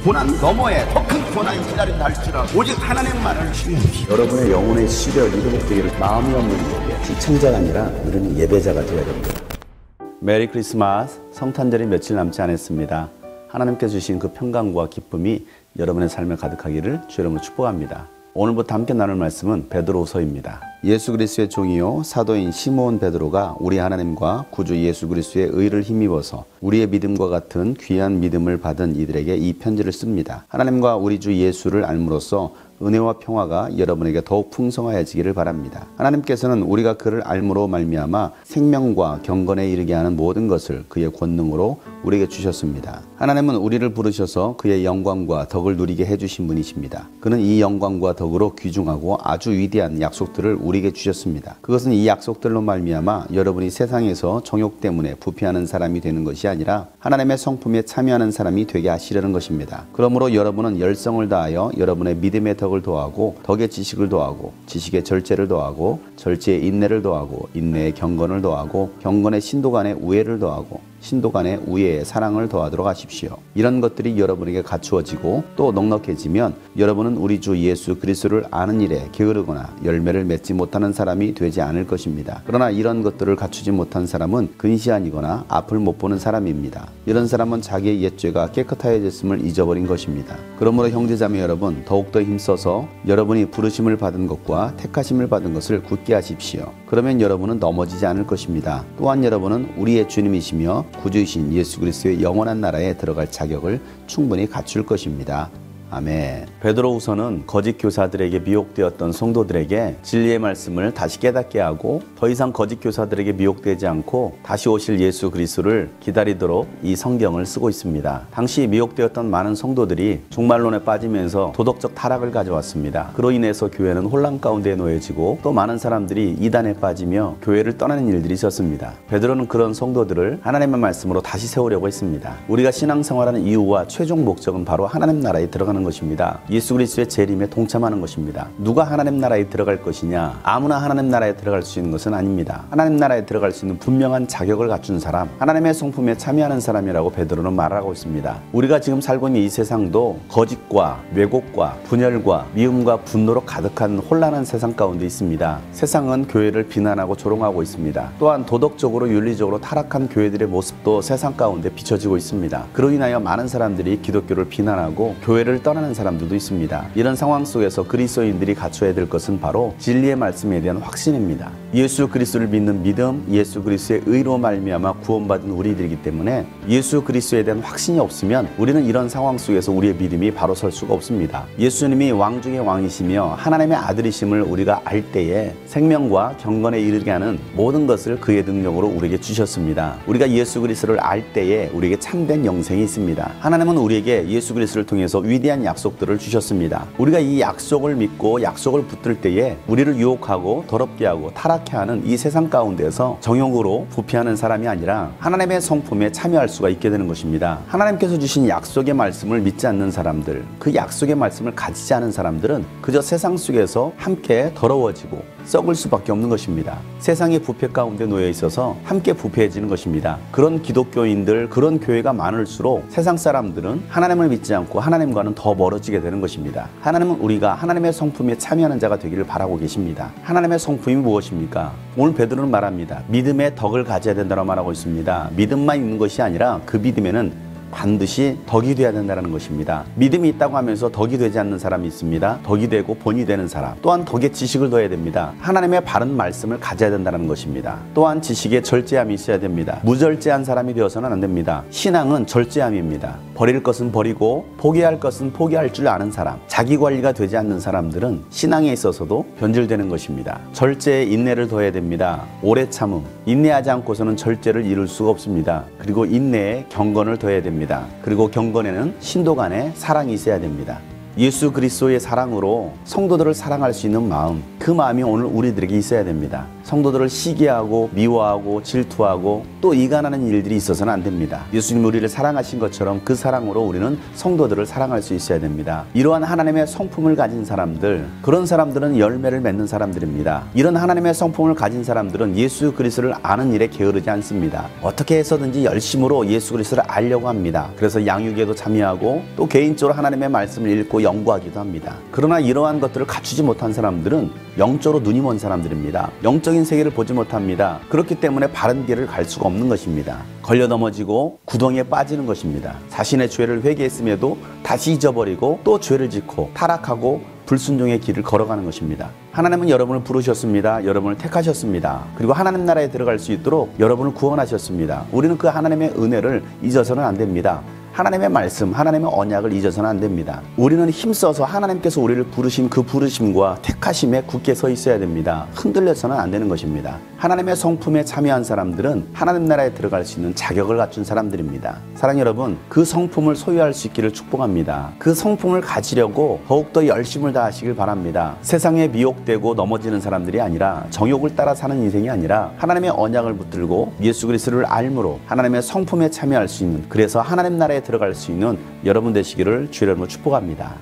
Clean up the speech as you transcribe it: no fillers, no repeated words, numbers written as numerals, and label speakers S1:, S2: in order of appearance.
S1: 고난 너머에 더 큰 고난이 기다린다 할지라도 오직 하나님만을 신뢰하십시오.
S2: 여러분의 영혼의 시력이 회복되기를 마음이 없는 자에게 시청자가 아니라 우리는 예배자가 되어야 됩니다.
S3: 메리 크리스마스. 성탄절이 며칠 남지 않았습니다. 하나님께 주신 그 평강과 기쁨이 여러분의 삶에 가득하기를 주 이름으로 축복합니다. 오늘부터 함께 나눌 말씀은 베드로후서입니다. 예수 그리스도의 종이요 사도인 시몬 베드로가 우리 하나님과 구주 예수 그리스도의 의를 힘입어서 우리의 믿음과 같은 귀한 믿음을 받은 이들에게 이 편지를 씁니다. 하나님과 우리 주 예수를 알므로써 은혜와 평화가 여러분에게 더욱 풍성하여지기를 바랍니다. 하나님께서는 우리가 그를 알므로 말미암아 생명과 경건에 이르게 하는 모든 것을 그의 권능으로 우리에게 주셨습니다. 하나님은 우리를 부르셔서 그의 영광과 덕을 누리게 해주신 분이십니다. 그는 이 영광과 덕으로 귀중하고 아주 위대한 약속들을 우리에게 주셨습니다. 그것은 이 약속들로 말미암아 여러분이 세상에서 정욕 때문에 부패하는 사람이 되는 것이 아니라 하나님의 성품에 참여하는 사람이 되게 하시려는 것입니다. 그러므로 여러분은 열성을 다하여 여러분의 믿음의 덕을 더하고 덕의 지식을 더하고 지식의 절제를 더하고 절제의 인내를 더하고 인내의 경건을 더하고 경건의 신도 간의 우애를 더하고 신도 간의 우애의 사랑을 더하도록 하십시오. 이런 것들이 여러분에게 갖추어지고 또 넉넉해지면 여러분은 우리 주 예수 그리스도를 아는 일에 게으르거나 열매를 맺지 못하는 사람이 되지 않을 것입니다. 그러나 이런 것들을 갖추지 못한 사람은 근시안이거나 앞을 못 보는 사람입니다. 이런 사람은 자기의 옛죄가 깨끗하여졌음을 잊어버린 것입니다. 그러므로 형제자매 여러분, 더욱더 힘써서 여러분이 부르심을 받은 것과 택하심을 받은 것을 굳게 하십시오. 그러면 여러분은 넘어지지 않을 것입니다. 또한 여러분은 우리의 주님이시며 구주이신 예수 그리스도의 영원한 나라에 들어갈 자격을 충분히 갖출 것입니다. 아멘. 베드로후서는 거짓 교사들에게 미혹되었던 성도들에게 진리의 말씀을 다시 깨닫게 하고 더 이상 거짓 교사들에게 미혹되지 않고 다시 오실 예수 그리스도를 기다리도록 이 성경을 쓰고 있습니다. 당시 미혹되었던 많은 성도들이 종말론에 빠지면서 도덕적 타락을 가져왔습니다. 그로 인해서 교회는 혼란 가운데 놓여지고 또 많은 사람들이 이단에 빠지며 교회를 떠나는 일들이 있었습니다. 베드로는 그런 성도들을 하나님의 말씀으로 다시 세우려고 했습니다. 우리가 신앙생활하는 이유와 최종 목적은 바로 하나님 나라에 들어가는 것입니다. 예수 그리스도의 재림에 동참하는 것입니다. 누가 하나님 나라에 들어갈 것이냐? 아무나 하나님 나라에 들어갈 수 있는 것은 아닙니다. 하나님 나라에 들어갈 수 있는 분명한 자격을 갖춘 사람, 하나님의 성품에 참여하는 사람이라고 베드로는 말하고 있습니다. 우리가 지금 살고 있는 이 세상도 거짓과 왜곡과 분열과 미움과 분노로 가득한 혼란한 세상 가운데 있습니다. 세상은 교회를 비난하고 조롱하고 있습니다. 또한 도덕적으로 윤리적으로 타락한 교회들의 모습도 세상 가운데 비춰지고 있습니다. 그로 인하여 많은 사람들이 기독교를 비난하고 교회를 떠나는 사람들도 있습니다. 이런 상황 속에서 그리스도인들이 갖춰야 될 것은 바로 진리의 말씀에 대한 확신입니다. 예수 그리스도를 믿는 믿음, 예수 그리스도의 의로 말미암아 구원받은 우리들이기 때문에 예수 그리스도에 대한 확신이 없으면 우리는 이런 상황 속에서 우리의 믿음이 바로 설 수가 없습니다. 예수님이 왕 중의 왕이시며 하나님의 아들이심을 우리가 알 때에 생명과 경건에 이르게 하는 모든 것을 그의 능력으로 우리에게 주셨습니다. 우리가 예수 그리스도를 알 때에 우리에게 참된 영생이 있습니다. 하나님은 우리에게 예수 그리스도를 통해서 위대한 약속들을 주셨습니다. 우리가 이 약속을 믿고 약속을 붙들 때에 우리를 유혹하고 더럽게 하고 타락해 하는 이 세상 가운데서 정욕으로 부패하는 사람이 아니라 하나님의 성품에 참여할 수가 있게 되는 것입니다. 하나님께서 주신 약속의 말씀을 믿지 않는 사람들, 그 약속의 말씀을 가지지 않은 사람들은 그저 세상 속에서 함께 더러워지고 썩을 수밖에 없는 것입니다. 세상의 부패 가운데 놓여 있어서 함께 부패해지는 것입니다. 그런 기독교인들, 그런 교회가 많을수록 세상 사람들은 하나님을 믿지 않고 하나님과는 더 멀어지게 되는 것입니다. 하나님은 우리가 하나님의 성품에 참여하는 자가 되기를 바라고 계십니다. 하나님의 성품이 무엇입니까? 오늘 베드로는 말합니다. 믿음의 덕을 가져야 된다고 말하고 있습니다. 믿음만 있는 것이 아니라 그 믿음에는 반드시 덕이 되어야 된다는 것입니다. 믿음이 있다고 하면서 덕이 되지 않는 사람이 있습니다. 덕이 되고 본이 되는 사람, 또한 덕의 지식을 더해야 됩니다. 하나님의 바른 말씀을 가져야 된다는 것입니다. 또한 지식에 절제함이 있어야 됩니다. 무절제한 사람이 되어서는 안 됩니다. 신앙은 절제함입니다. 버릴 것은 버리고 포기할 것은 포기할 줄 아는 사람, 자기 관리가 되지 않는 사람들은 신앙에 있어서도 변질되는 것입니다. 절제에 인내를 더해야 됩니다. 오래 참음, 인내하지 않고서는 절제를 이룰 수가 없습니다. 그리고 인내에 경건을 더해야 됩니다. 그리고 경건에는 신도 간의 사랑이 있어야 됩니다. 예수 그리스도의 사랑으로 성도들을 사랑할 수 있는 마음, 그 마음이 오늘 우리들에게 있어야 됩니다. 성도들을 시기하고 미워하고 질투하고 또 이간하는 일들이 있어서는 안 됩니다. 예수님 우리를 사랑하신 것처럼 그 사랑으로 우리는 성도들을 사랑할 수 있어야 됩니다. 이러한 하나님의 성품을 가진 사람들, 그런 사람들은 열매를 맺는 사람들입니다. 이런 하나님의 성품을 가진 사람들은 예수 그리스도를 아는 일에 게으르지 않습니다. 어떻게 해서든지 열심으로 예수 그리스도를 알려고 합니다. 그래서 양육에도 참여하고 또 개인적으로 하나님의 말씀을 읽고 연구하기도 합니다. 그러나 이러한 것들을 갖추지 못한 사람들은 영적으로 눈이 먼 사람들입니다. 영적인 세계를 보지 못합니다. 그렇기 때문에 바른 길을 갈 수가 없는 것입니다. 걸려 넘어지고 구덩이에 빠지는 것입니다. 자신의 죄를 회개했음에도 다시 잊어버리고 또 죄를 짓고 타락하고 불순종의 길을 걸어가는 것입니다. 하나님은 여러분을 부르셨습니다. 여러분을 택하셨습니다. 그리고 하나님 나라에 들어갈 수 있도록 여러분을 구원하셨습니다. 우리는 그 하나님의 은혜를 잊어서는 안 됩니다. 하나님의 말씀, 하나님의 언약을 잊어서는 안 됩니다. 우리는 힘써서 하나님께서 우리를 부르신 그 부르심과 택하심에 굳게 서 있어야 됩니다. 흔들려서는 안 되는 것입니다. 하나님의 성품에 참여한 사람들은 하나님 나라에 들어갈 수 있는 자격을 갖춘 사람들입니다. 사랑하는 여러분, 그 성품을 소유할 수 있기를 축복합니다. 그 성품을 가지려고 더욱더 열심을 다하시길 바랍니다. 세상에 미혹되고 넘어지는 사람들이 아니라 정욕을 따라 사는 인생이 아니라 하나님의 언약을 붙들고 예수 그리스도를 알므로 하나님의 성품에 참여할 수 있는, 그래서 하나님 나라에 들어갈 수 있는 여러분 되시기를 주의 이름으로 축복합니다.